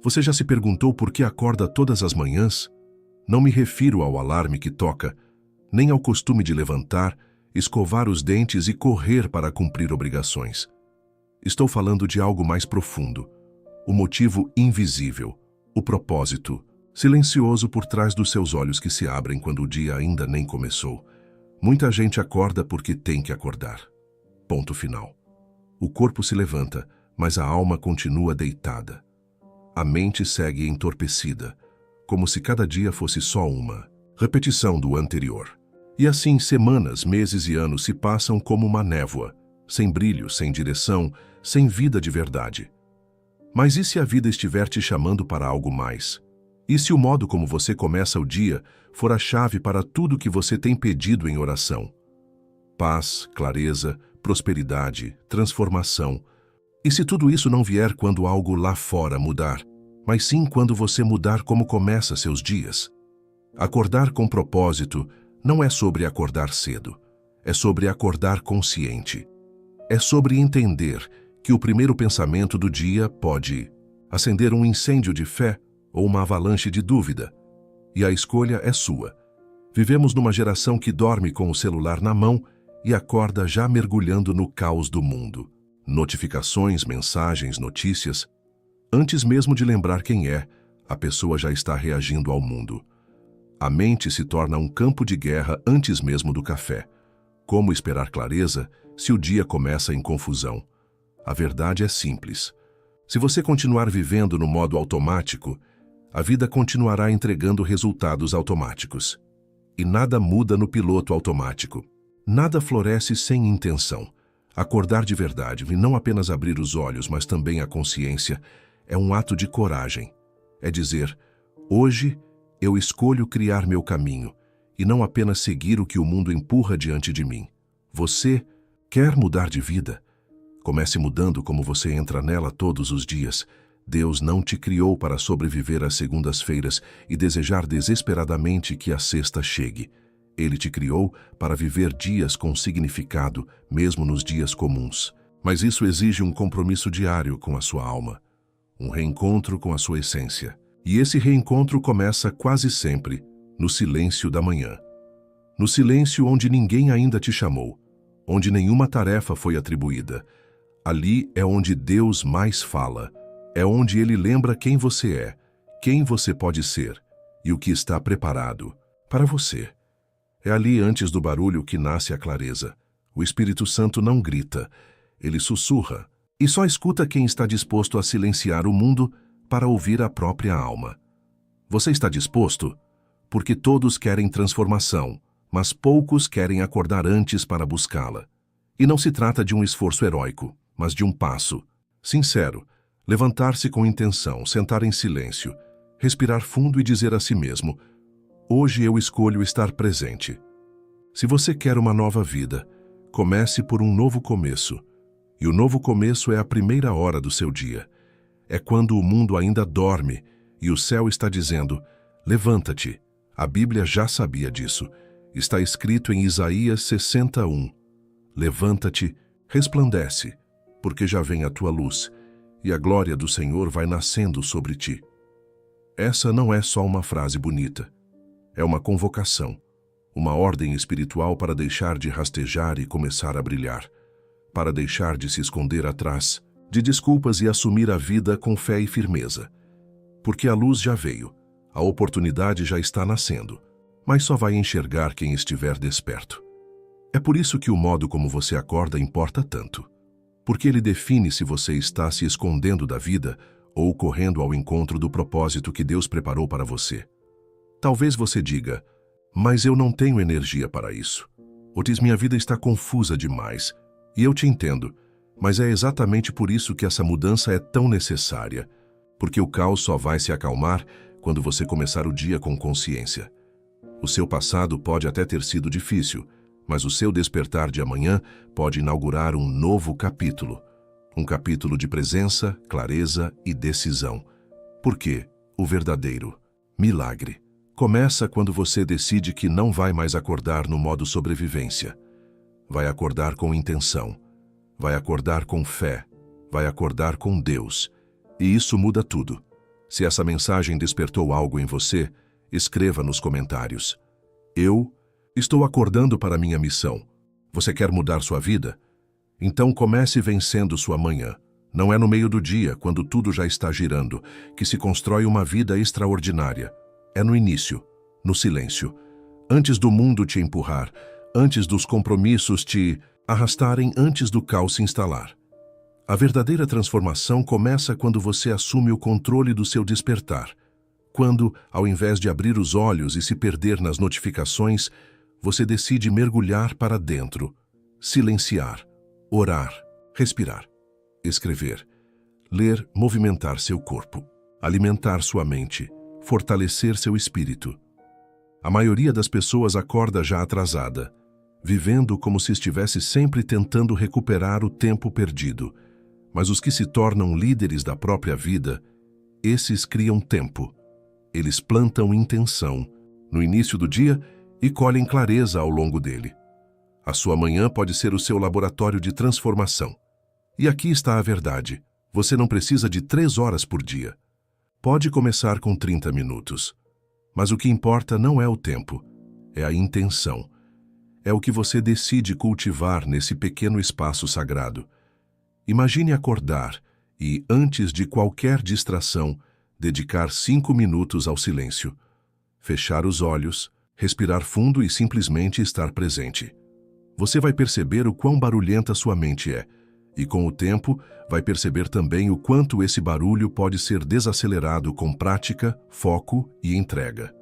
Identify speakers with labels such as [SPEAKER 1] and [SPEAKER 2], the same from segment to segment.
[SPEAKER 1] Você já se perguntou por que acorda todas as manhãs? Não me refiro ao alarme que toca, nem ao costume de levantar, escovar os dentes e correr para cumprir obrigações. Estou falando de algo mais profundo, o motivo invisível, o propósito, silencioso por trás dos seus olhos que se abrem quando o dia ainda nem começou. Muita gente acorda porque tem que acordar. Ponto final. O corpo se levanta, mas a alma continua deitada. A mente segue entorpecida, como se cada dia fosse só uma repetição do anterior. E assim semanas, meses e anos se passam como uma névoa, sem brilho, sem direção, sem vida de verdade. Mas e se a vida estiver te chamando para algo mais? E se o modo como você começa o dia for a chave para tudo que você tem pedido em oração? Paz, clareza, prosperidade, transformação. E se tudo isso não vier quando algo lá fora mudar, mas sim quando você mudar como começa seus dias? Acordar com propósito não é sobre acordar cedo, é sobre acordar consciente. É sobre entender que o primeiro pensamento do dia pode acender um incêndio de fé ou uma avalanche de dúvida. E a escolha é sua. Vivemos numa geração que dorme com o celular na mão e acorda já mergulhando no caos do mundo. Notificações, mensagens, notícias. Antes mesmo de lembrar quem é, a pessoa já está reagindo ao mundo. A mente se torna um campo de guerra antes mesmo do café. Como esperar clareza se o dia começa em confusão? A verdade é simples. Se você continuar vivendo no modo automático, a vida continuará entregando resultados automáticos. E nada muda no piloto automático. Nada floresce sem intenção. Acordar de verdade, e não apenas abrir os olhos, mas também a consciência, é um ato de coragem. É dizer, hoje eu escolho criar meu caminho, e não apenas seguir o que o mundo empurra diante de mim. Você quer mudar de vida? Comece mudando como você entra nela todos os dias. Deus não te criou para sobreviver às segundas-feiras e desejar desesperadamente que a sexta chegue. Ele te criou para viver dias com significado, mesmo nos dias comuns. Mas isso exige um compromisso diário com a sua alma, um reencontro com a sua essência. E esse reencontro começa quase sempre no silêncio da manhã. No silêncio onde ninguém ainda te chamou, onde nenhuma tarefa foi atribuída. Ali é onde Deus mais fala. É onde Ele lembra quem você é, quem você pode ser e o que está preparado para você. É ali, antes do barulho, que nasce a clareza. O Espírito Santo não grita, ele sussurra. E só escuta quem está disposto a silenciar o mundo para ouvir a própria alma. Você está disposto? Porque todos querem transformação, mas poucos querem acordar antes para buscá-la. E não se trata de um esforço heróico, mas de um passo sincero. Levantar-se com intenção, sentar em silêncio, respirar fundo e dizer a si mesmo, hoje eu escolho estar presente. Se você quer uma nova vida, comece por um novo começo. E o novo começo é a primeira hora do seu dia. É quando o mundo ainda dorme e o céu está dizendo, levanta-te. A Bíblia já sabia disso. Está escrito em Isaías 61. Levanta-te, resplandece, porque já vem a tua luz, e a glória do Senhor vai nascendo sobre ti. Essa não é só uma frase bonita. É uma convocação, uma ordem espiritual para deixar de rastejar e começar a brilhar, para deixar de se esconder atrás de desculpas e assumir a vida com fé e firmeza. Porque a luz já veio, a oportunidade já está nascendo, mas só vai enxergar quem estiver desperto. É por isso que o modo como você acorda importa tanto. Porque ele define se você está se escondendo da vida ou correndo ao encontro do propósito que Deus preparou para você. Talvez você diga, mas eu não tenho energia para isso. Ou diz, minha vida está confusa demais. E eu te entendo, mas é exatamente por isso que essa mudança é tão necessária. Porque o caos só vai se acalmar quando você começar o dia com consciência. O seu passado pode até ter sido difícil, mas o seu despertar de amanhã pode inaugurar um novo capítulo. Um capítulo de presença, clareza e decisão. Porque o verdadeiro milagre começa quando você decide que não vai mais acordar no modo sobrevivência. Vai acordar com intenção. Vai acordar com fé. Vai acordar com Deus. E isso muda tudo. Se essa mensagem despertou algo em você, escreva nos comentários. Eu estou acordando para minha missão. Você quer mudar sua vida? Então comece vencendo sua manhã. Não é no meio do dia, quando tudo já está girando, que se constrói uma vida extraordinária. É no início, no silêncio. Antes do mundo te empurrar, antes dos compromissos te arrastarem, antes do caos se instalar. A verdadeira transformação começa quando você assume o controle do seu despertar. Quando, ao invés de abrir os olhos e se perder nas notificações, você decide mergulhar para dentro, silenciar, orar, respirar, escrever, ler, movimentar seu corpo, alimentar sua mente, fortalecer seu espírito. A maioria das pessoas acorda já atrasada, vivendo como se estivesse sempre tentando recuperar o tempo perdido. Mas os que se tornam líderes da própria vida, esses criam tempo. Eles plantam intenção no início do dia e colhem clareza ao longo dele. A sua manhã pode ser o seu laboratório de transformação. E aqui está a verdade. Você não precisa de 3 horas por dia. Pode começar com 30 minutos. Mas o que importa não é o tempo, é a intenção. É o que você decide cultivar nesse pequeno espaço sagrado. Imagine acordar e, antes de qualquer distração, dedicar 5 minutos ao silêncio. Fechar os olhos, respirar fundo e simplesmente estar presente. Você vai perceber o quão barulhenta sua mente é, e com o tempo vai perceber também o quanto esse barulho pode ser desacelerado com prática, foco e entrega.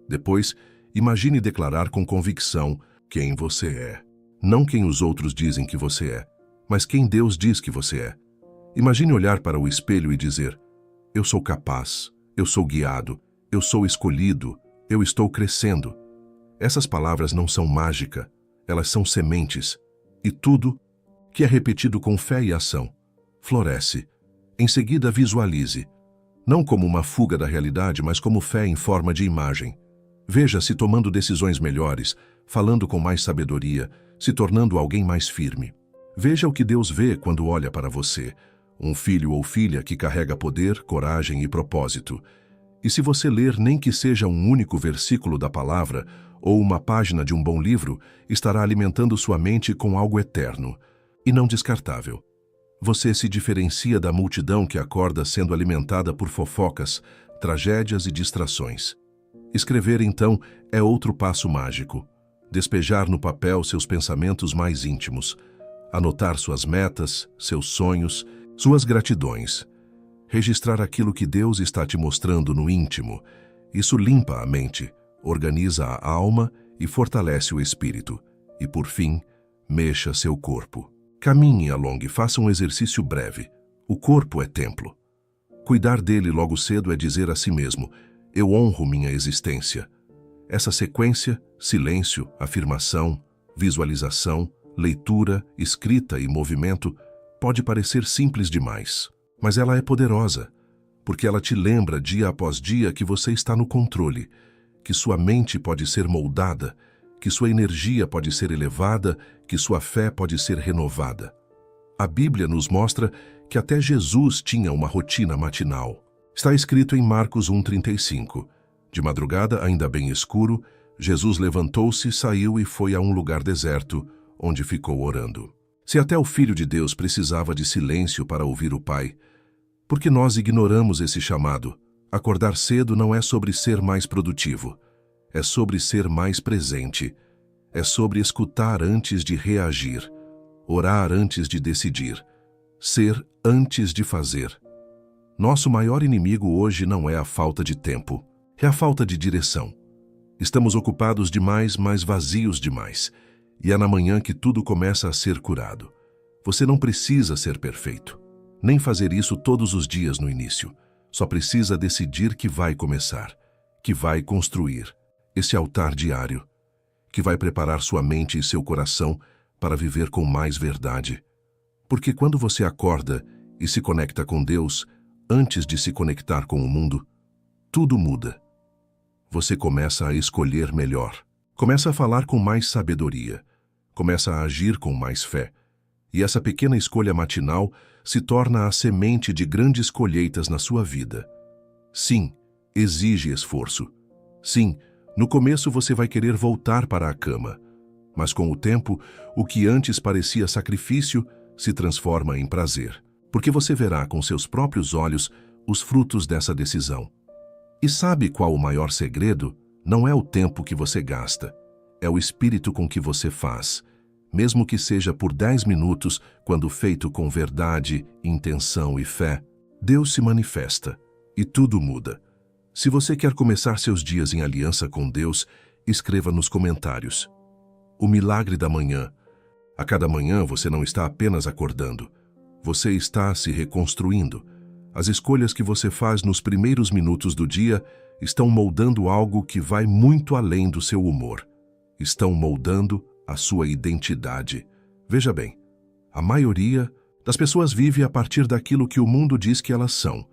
[SPEAKER 1] Depois, imagine declarar com convicção quem você é. Não quem os outros dizem que você é, mas quem Deus diz que você é. Imagine olhar para o espelho e dizer: eu sou capaz, eu sou guiado, eu sou escolhido, eu estou crescendo. Essas palavras não são mágica, elas são sementes. E tudo que é repetido com fé e ação floresce. Em seguida, visualize, não como uma fuga da realidade, mas como fé em forma de imagem. Veja-se tomando decisões melhores, falando com mais sabedoria, se tornando alguém mais firme. Veja o que Deus vê quando olha para você, um filho ou filha que carrega poder, coragem e propósito. E se você ler nem que seja um único versículo da palavra ou uma página de um bom livro, estará alimentando sua mente com algo eterno e não descartável. Você se diferencia da multidão que acorda sendo alimentada por fofocas, tragédias e distrações. Escrever, então, é outro passo mágico. Despejar no papel seus pensamentos mais íntimos. Anotar suas metas, seus sonhos, suas gratidões. Registrar aquilo que Deus está te mostrando no íntimo. Isso limpa a mente, organiza a alma e fortalece o espírito. E, por fim, mexa seu corpo. Caminhe, alongue, faça um exercício breve. O corpo é templo. Cuidar dele logo cedo é dizer a si mesmo: eu honro minha existência. Essa sequência, silêncio, afirmação, visualização, leitura, escrita e movimento, pode parecer simples demais, mas ela é poderosa, porque ela te lembra dia após dia que você está no controle, que sua mente pode ser moldada, que sua energia pode ser elevada, que sua fé pode ser renovada. A Bíblia nos mostra que até Jesus tinha uma rotina matinal. Está escrito em Marcos 1,35. De madrugada, ainda bem escuro, Jesus levantou-se, saiu e foi a um lugar deserto, onde ficou orando. Se até o Filho de Deus precisava de silêncio para ouvir o Pai, por que nós ignoramos esse chamado? Acordar cedo não é sobre ser mais produtivo, é sobre ser mais presente, é sobre escutar antes de reagir, orar antes de decidir, ser antes de fazer. Nosso maior inimigo hoje não é a falta de tempo, é a falta de direção. Estamos ocupados demais, mas vazios demais. E é na manhã que tudo começa a ser curado. Você não precisa ser perfeito, nem fazer isso todos os dias no início. Só precisa decidir que vai começar, que vai construir esse altar diário, que vai preparar sua mente e seu coração para viver com mais verdade. Porque quando você acorda e se conecta com Deus, antes de se conectar com o mundo, tudo muda. Você começa a escolher melhor, começa a falar com mais sabedoria, começa a agir com mais fé. E essa pequena escolha matinal se torna a semente de grandes colheitas na sua vida. Sim, exige esforço. Sim, no começo você vai querer voltar para a cama. Mas com o tempo, o que antes parecia sacrifício se transforma em prazer, porque você verá com seus próprios olhos os frutos dessa decisão. E sabe qual o maior segredo? Não é o tempo que você gasta, é o espírito com que você faz, mesmo que seja por 10 minutos, quando feito com verdade, intenção e fé. Deus se manifesta e tudo muda. Se você quer começar seus dias em aliança com Deus, escreva nos comentários: o milagre da manhã. A cada manhã você não está apenas acordando, você está se reconstruindo. As escolhas que você faz nos primeiros minutos do dia estão moldando algo que vai muito além do seu humor. Estão moldando a sua identidade. Veja bem, a maioria das pessoas vive a partir daquilo que o mundo diz que elas são.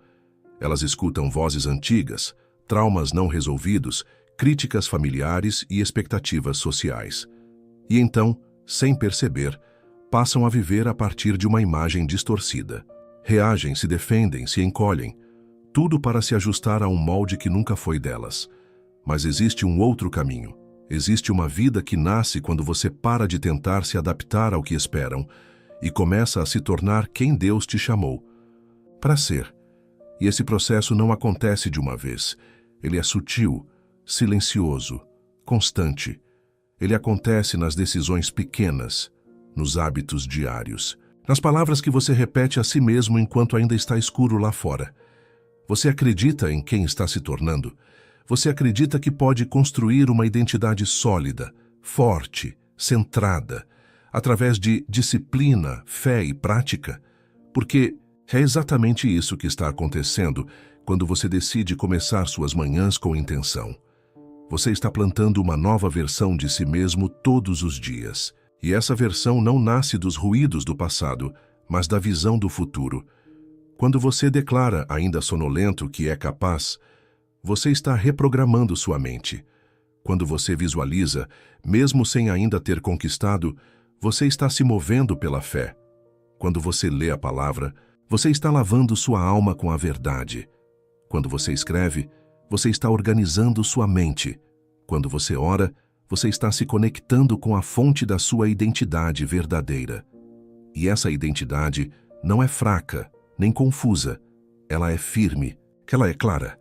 [SPEAKER 1] Elas escutam vozes antigas, traumas não resolvidos, críticas familiares e expectativas sociais. E então, sem perceber, passam a viver a partir de uma imagem distorcida. Reagem, se defendem, se encolhem, tudo para se ajustar a um molde que nunca foi delas. Mas existe um outro caminho. Existe uma vida que nasce quando você para de tentar se adaptar ao que esperam e começa a se tornar quem Deus te chamou para ser. E esse processo não acontece de uma vez. Ele é sutil, silencioso, constante. Ele acontece nas decisões pequenas, nos hábitos diários, nas palavras que você repete a si mesmo enquanto ainda está escuro lá fora. Você acredita em quem está se tornando? Você acredita que pode construir uma identidade sólida, forte, centrada, através de disciplina, fé e prática? Porque é exatamente isso que está acontecendo quando você decide começar suas manhãs com intenção. Você está plantando uma nova versão de si mesmo todos os dias. E essa versão não nasce dos ruídos do passado, mas da visão do futuro. Quando você declara, ainda sonolento, que é capaz, você está reprogramando sua mente. Quando você visualiza, mesmo sem ainda ter conquistado, você está se movendo pela fé. Quando você lê a palavra, você está lavando sua alma com a verdade. Quando você escreve, você está organizando sua mente. Quando você ora, você está se conectando com a fonte da sua identidade verdadeira. E essa identidade não é fraca, nem confusa. Ela é firme, ela é clara.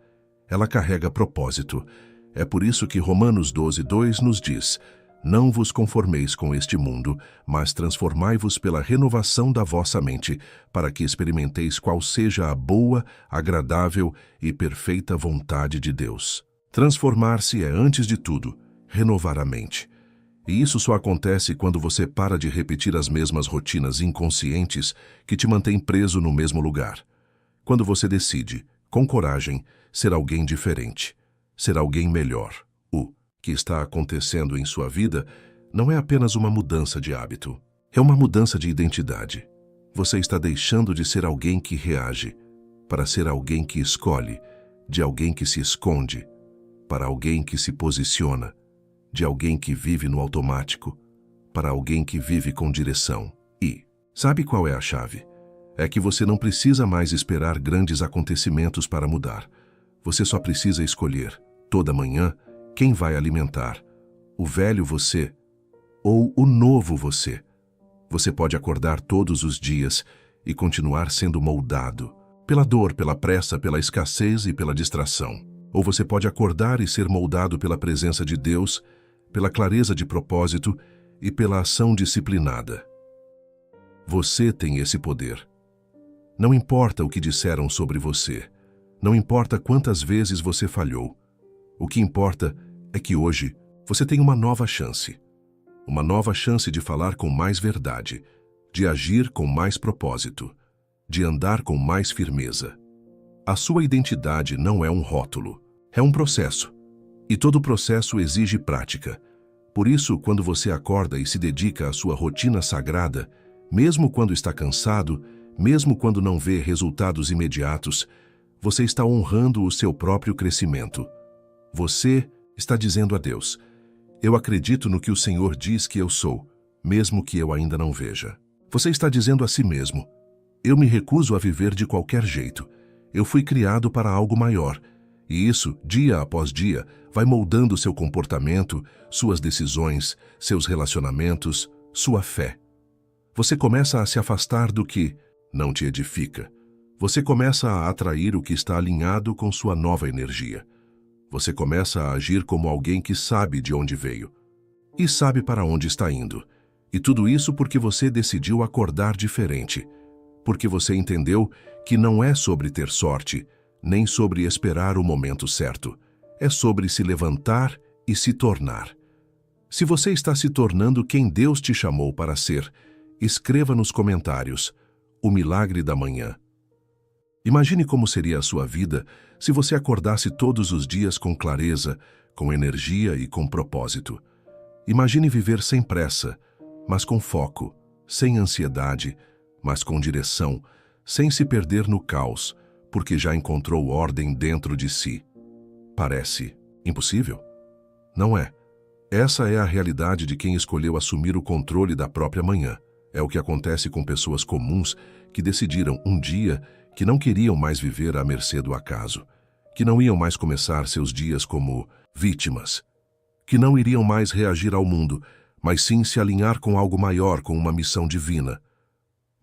[SPEAKER 1] Ela carrega propósito. É por isso que Romanos 12:2 nos diz: não vos conformeis com este mundo, mas transformai-vos pela renovação da vossa mente, para que experimenteis qual seja a boa, agradável e perfeita vontade de Deus. Transformar-se é, antes de tudo, renovar a mente. E isso só acontece quando você para de repetir as mesmas rotinas inconscientes que te mantêm preso no mesmo lugar. Quando você decide, com coragem, ser alguém diferente, ser alguém melhor. O que está acontecendo em sua vida não é apenas uma mudança de hábito, é uma mudança de identidade. Você está deixando de ser alguém que reage, para ser alguém que escolhe, de alguém que se esconde, para alguém que se posiciona, de alguém que vive no automático, para alguém que vive com direção. E sabe qual é a chave? É que você não precisa mais esperar grandes acontecimentos para mudar. Você só precisa escolher, toda manhã, quem vai alimentar, o velho você ou o novo você. Você pode acordar todos os dias e continuar sendo moldado pela dor, pela pressa, pela escassez e pela distração. Ou você pode acordar e ser moldado pela presença de Deus, pela clareza de propósito e pela ação disciplinada. Você tem esse poder. Não importa o que disseram sobre você, não importa quantas vezes você falhou. O que importa é que hoje você tem uma nova chance. Uma nova chance de falar com mais verdade, de agir com mais propósito, de andar com mais firmeza. A sua identidade não é um rótulo, é um processo. E todo processo exige prática. Por isso, quando você acorda e se dedica à sua rotina sagrada, mesmo quando está cansado, mesmo quando não vê resultados imediatos, você está honrando o seu próprio crescimento. Você está dizendo a Deus: eu acredito no que o Senhor diz que eu sou, mesmo que eu ainda não veja. Você está dizendo a si mesmo: eu me recuso a viver de qualquer jeito. Eu fui criado para algo maior E isso, dia após dia, vai moldando seu comportamento, suas decisões, seus relacionamentos, sua fé. Você começa a se afastar do que não te edifica. Você começa a atrair o que está alinhado com sua nova energia. Você começa a agir como alguém que sabe de onde veio e sabe para onde está indo. E tudo isso porque você decidiu acordar diferente. Porque você entendeu que não é sobre ter sorte, nem sobre esperar o momento certo. É sobre se levantar e se tornar. Se você está se tornando quem Deus te chamou para ser, escreva nos comentários: o milagre da manhã. Imagine como seria a sua vida se você acordasse todos os dias com clareza, com energia e com propósito. Imagine viver sem pressa, mas com foco, sem ansiedade, mas com direção, sem se perder no caos, porque já encontrou ordem dentro de si. Parece impossível? Não é. Essa é a realidade de quem escolheu assumir o controle da própria manhã. É o que acontece com pessoas comuns que decidiram um dia que não queriam mais viver à mercê do acaso, que não iam mais começar seus dias como vítimas, que não iriam mais reagir ao mundo, mas sim se alinhar com algo maior, com uma missão divina.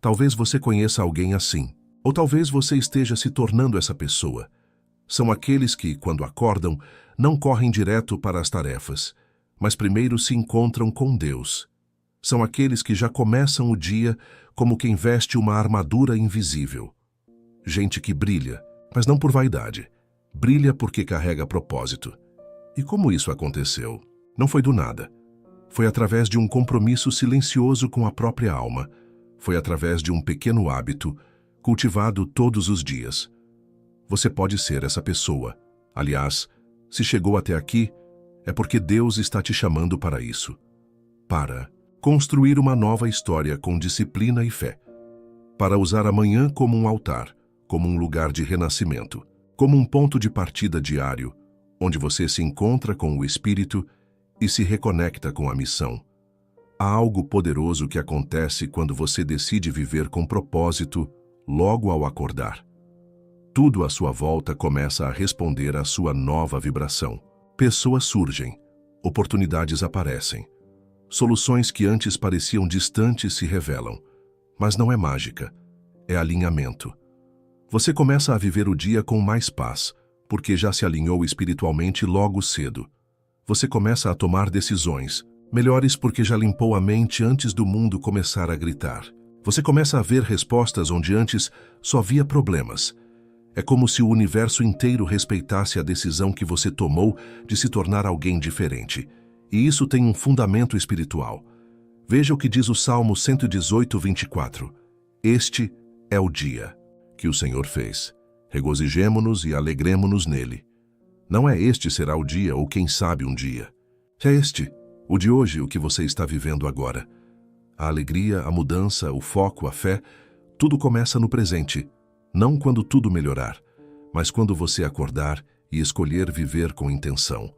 [SPEAKER 1] Talvez você conheça alguém assim, ou talvez você esteja se tornando essa pessoa. São aqueles que, quando acordam, não correm direto para as tarefas, mas primeiro se encontram com Deus. São aqueles que já começam o dia como quem veste uma armadura invisível. Gente que brilha, mas não por vaidade. Brilha porque carrega propósito. E como isso aconteceu? Não foi do nada. Foi através de um compromisso silencioso com a própria alma. Foi através de um pequeno hábito, cultivado todos os dias. Você pode ser essa pessoa. Aliás, se chegou até aqui, é porque Deus está te chamando para isso. Para construir uma nova história com disciplina e fé. Para usar a manhã como um altar, como um lugar de renascimento, como um ponto de partida diário, onde você se encontra com o Espírito e se reconecta com a missão. Há algo poderoso que acontece quando você decide viver com propósito logo ao acordar. Tudo à sua volta começa a responder à sua nova vibração. Pessoas surgem, oportunidades aparecem. Soluções que antes pareciam distantes se revelam. Mas não é mágica, é alinhamento. Você começa a viver o dia com mais paz, porque já se alinhou espiritualmente logo cedo. Você começa a tomar decisões, melhores porque já limpou a mente antes do mundo começar a gritar. Você começa a ver respostas onde antes só via problemas. É como se o universo inteiro respeitasse a decisão que você tomou de se tornar alguém diferente. E isso tem um fundamento espiritual. Veja o que diz o Salmo 118, 24. Este é o dia que o Senhor fez. Regozijemo-nos e alegremo-nos nele. Não é este será o dia ou quem sabe um dia. É este, o de hoje, o que você está vivendo agora. A alegria, a mudança, o foco, a fé, tudo começa no presente. Não quando tudo melhorar, mas quando você acordar e escolher viver com intenção.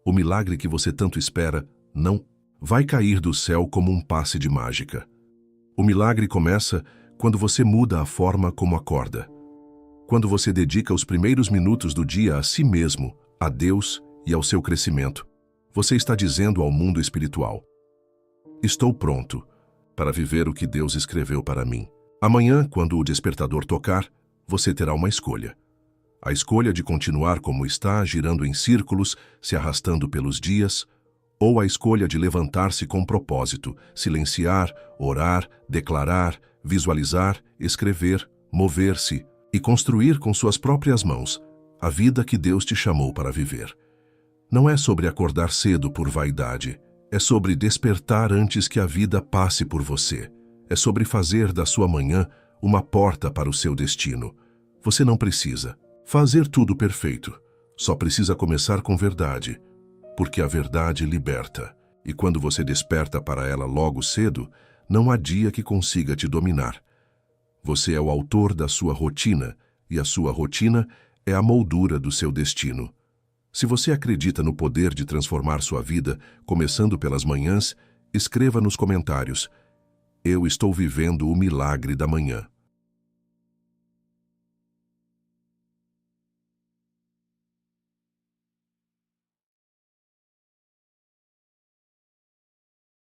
[SPEAKER 1] O milagre que você tanto espera não vai cair do céu como um passe de mágica. O milagre começa quando você muda a forma como acorda. Quando você dedica os primeiros minutos do dia a si mesmo, a Deus e ao seu crescimento. Você está dizendo ao mundo espiritual: estou pronto para viver o que Deus escreveu para mim. Amanhã, quando o despertador tocar, você terá uma escolha. A escolha de continuar como está, girando em círculos, se arrastando pelos dias, ou a escolha de levantar-se com propósito, silenciar, orar, declarar, visualizar, escrever, mover-se e construir com suas próprias mãos a vida que Deus te chamou para viver. Não é sobre acordar cedo por vaidade, é sobre despertar antes que a vida passe por você. É sobre fazer da sua manhã uma porta para o seu destino. Você não precisa fazer tudo perfeito, só precisa começar com verdade, porque a verdade liberta. E quando você desperta para ela logo cedo, não há dia que consiga te dominar. Você é o autor da sua rotina, e a sua rotina é a moldura do seu destino. Se você acredita no poder de transformar sua vida, começando pelas manhãs, escreva nos comentários: eu estou vivendo o milagre da manhã.